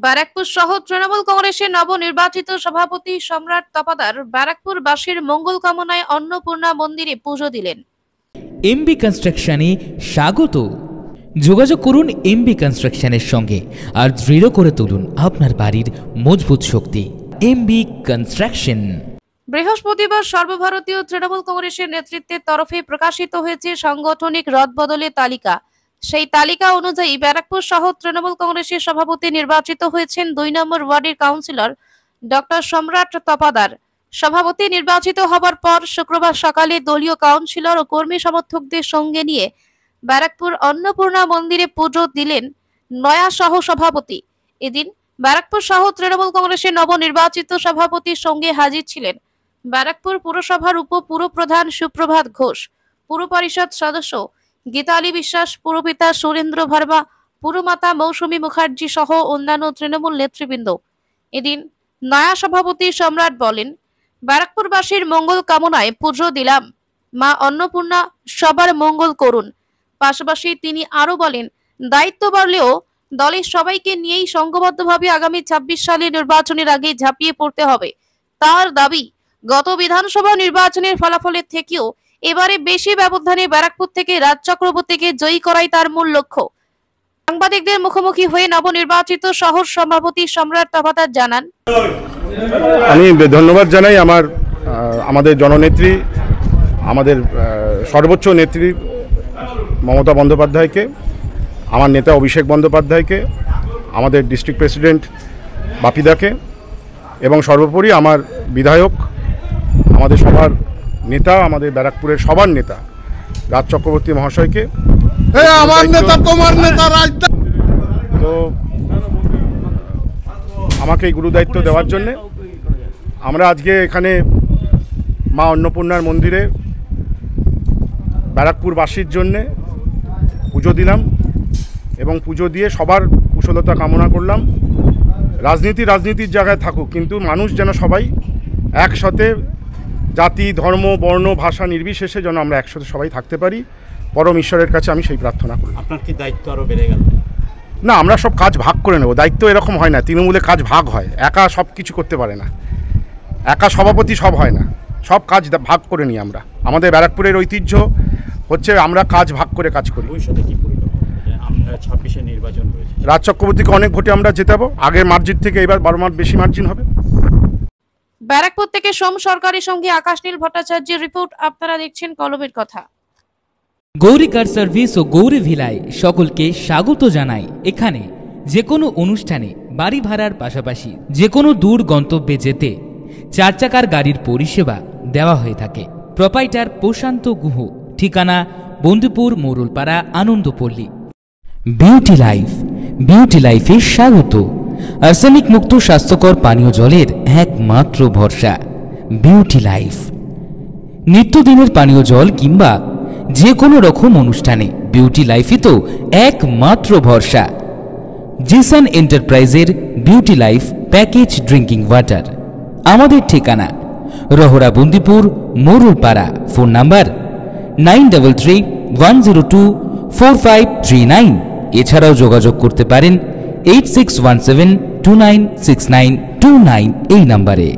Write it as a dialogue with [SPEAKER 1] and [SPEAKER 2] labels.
[SPEAKER 1] ব্যারাকপুর সহ তৃণমূল কংগ্রেসের নবনির্বাচিত সভাপতি সম্রাট তপাদার ব্যারাকপুরবাসীর মঙ্গল কামনায় অন্নপূর্ণা মন্দিরে পুজো দিলেন।
[SPEAKER 2] এমবি কনস্ট্রাকশনে স্বাগত। যোগাযোগ করুন এমবি কনস্ট্রাকশনের সঙ্গে আর দৃঢ় করে তুলুন আপনার বাড়ির মজবুত শক্তি। MB construction.
[SPEAKER 1] বৃহস্পতিবার সর্বভারতীয় তৃণমূল কংগ্রেসের নেতৃত্বের তরফে প্রকাশিত হয়েছে সাংগঠনিক রদবদলের তালিকা। সেই তালিকা অনুযায়ী ব্যারাকপুর সহ তৃণমূল কংগ্রেসের সভাপতি নির্বাচিত হয়েছেন ২ নম্বর ওয়ার্ডের কাউন্সিলর ডক্টর সম্রাট তপাদার। সভাপতি নির্বাচিত হবার পর শুক্রবার সকালে দলীয় কাউন্সিলর ও কর্মী সমর্থকদের সঙ্গে নিয়ে ব্যারাকপুর অন্নপূর্ণা মন্দিরে পুজো দিলেন নয়া সহ সভাপতি। এদিন ব্যারাকপুর সহ তৃণমূল কংগ্রেসের নবনির্বাচিত সভাপতির সঙ্গে হাজির ছিলেন ব্যারাকপুর পুরসভার উপপুরপ্রধান সুপ্রভাত ঘোষ, পুর পরিষদ সদস্য গীতালি বিশ্বাস, পুরপিতা সুরেন্দ্র ভার্মা, পুরমাতা মৌসুমী মুখার্জি সহ অন্যান্য তৃণমূল নেতৃবৃন্দ। এদিন নয়া সভাপতি সম্রাট বলেন, ব্যারাকপুরবাসীর মঙ্গল কামনায় পুজো দিলাম, মা অন্নপূর্ণা সবার মঙ্গল করুন। পাশাপাশি তিনি আরো বলেন, দায়িত্ব বাড়লেও দলের সবাইকে নিয়েই সংঘবদ্ধভাবে আগামী ২৬ সালের নির্বাচনের আগে ঝাঁপিয়ে পড়তে হবে। তার দাবি, গত বিধানসভা নির্বাচনের ফলাফলের থেকেও এবারে বেশি ব্যবধানে ব্যারাকপুর থেকে রাজ চক্রবর্তীকে জয়ী করাই তার মূল লক্ষ্য। সাংবাদিকদের মুখোমুখি হয়ে নবনির্বাচিত শহর সভাপতি সম্রাট তপাদার জানান,
[SPEAKER 3] আমি ধন্যবাদ জানাই আমাদের জননেত্রী, আমাদের সর্বোচ্চ নেত্রী মমতা বন্দ্যোপাধ্যায়কে, আমার নেতা অভিষেক বন্দ্যোপাধ্যায়কে, আমাদের ডিস্ট্রিক্ট প্রেসিডেন্ট বাপিদাকে এবং সর্বোপরি আমার বিধায়ক, আমাদের সবার নেতা, আমাদের ব্যারাকপুরের সবার নেতা রাজ চক্রবর্তী মহাশয়কে। আমার নেতা তোমার নেতা তো আমাকে এই গুরুদায়িত্ব দেওয়ার জন্যে আমরা আজকে এখানে মা অন্নপূর্ণার মন্দিরে ব্যারাকপুরবাসীর জন্যে পুজো দিলাম এবং পুজো দিয়ে সবার কুশলতা কামনা করলাম। রাজনীতির জায়গায় থাকুক, কিন্তু মানুষ যেন সবাই একসাথে জাতি, ধর্ম, বর্ণ, ভাষা নির্বিশেষে যেন আমরা একসাথে সবাই থাকতে পারি, পরম ঈশ্বরের কাছে আমি সেই প্রার্থনা করি।
[SPEAKER 4] আপনার কি দায়িত্ব আরও বেড়ে গেল?
[SPEAKER 3] না, আমরা সব কাজ ভাগ করে নেব। দায়িত্ব এরকম হয় না, তৃণমূলে কাজ ভাগ হয়, একা সব কিছু করতে পারে না, একা সভাপতি সব হয় না, সব কাজ ভাগ করে নিই আমরা। আমাদের ব্যারাকপুরের ঐতিহ্য হচ্ছে আমরা কাজ ভাগ করে কাজ করি।
[SPEAKER 4] ভবিষ্যতে কি পরিকল্পনা? ২৬-এ নির্বাচন রয়েছে,
[SPEAKER 3] রাজ চক্রবর্তীকে অনেক ভোটে আমরা জেতাবো, আগের মার্জিন থেকে এবার ১২ মার্ক বেশি মার্জিন হবে।
[SPEAKER 1] ব্যারাকপুর থেকে সোম সরকারের সঙ্গে আকাশ নীল ভট্টাচার্যের রিপোর্ট। আপনারা দেখছেন কলমের কথা।
[SPEAKER 2] গৌরী কার সার্ভিস ও গৌরী ভিলায় সকলকে স্বাগত জানাই। এখানে যে কোনো অনুষ্ঠানে বাড়ি ভাড়ার পাশাপাশি যে কোনো দূর গন্তব্যে যেতে ৪ চাকার গাড়ির পরিষেবা দেওয়া হয়ে থাকে। প্রোপাইটার প্রশান্ত গুহ, ঠিকানা বন্দীপুর, মোরুলপাড়া, আনন্দপল্লী। বিউটি লাইফে স্বাগত। আর্সেনিক মুক্ত স্বাস্থ্যকর পানীয় জলের একমাত্র ভরসা বিউটি লাইফ। নিত্যদিনের পানীয় জল কিংবা যে কোনো রকম অনুষ্ঠানে বিউটি লাইফই তো একমাত্র ভরসা। জিসান এন্টারপ্রাইজের beauty life package drinking water. আমাদের ঠিকানা রহরা, বন্দীপুর, মোরুলপাড়া। Phone number 9331024539। এছাড়াও যোগাযোগ করতে পারেন 8617296929 এই নাম্বারে।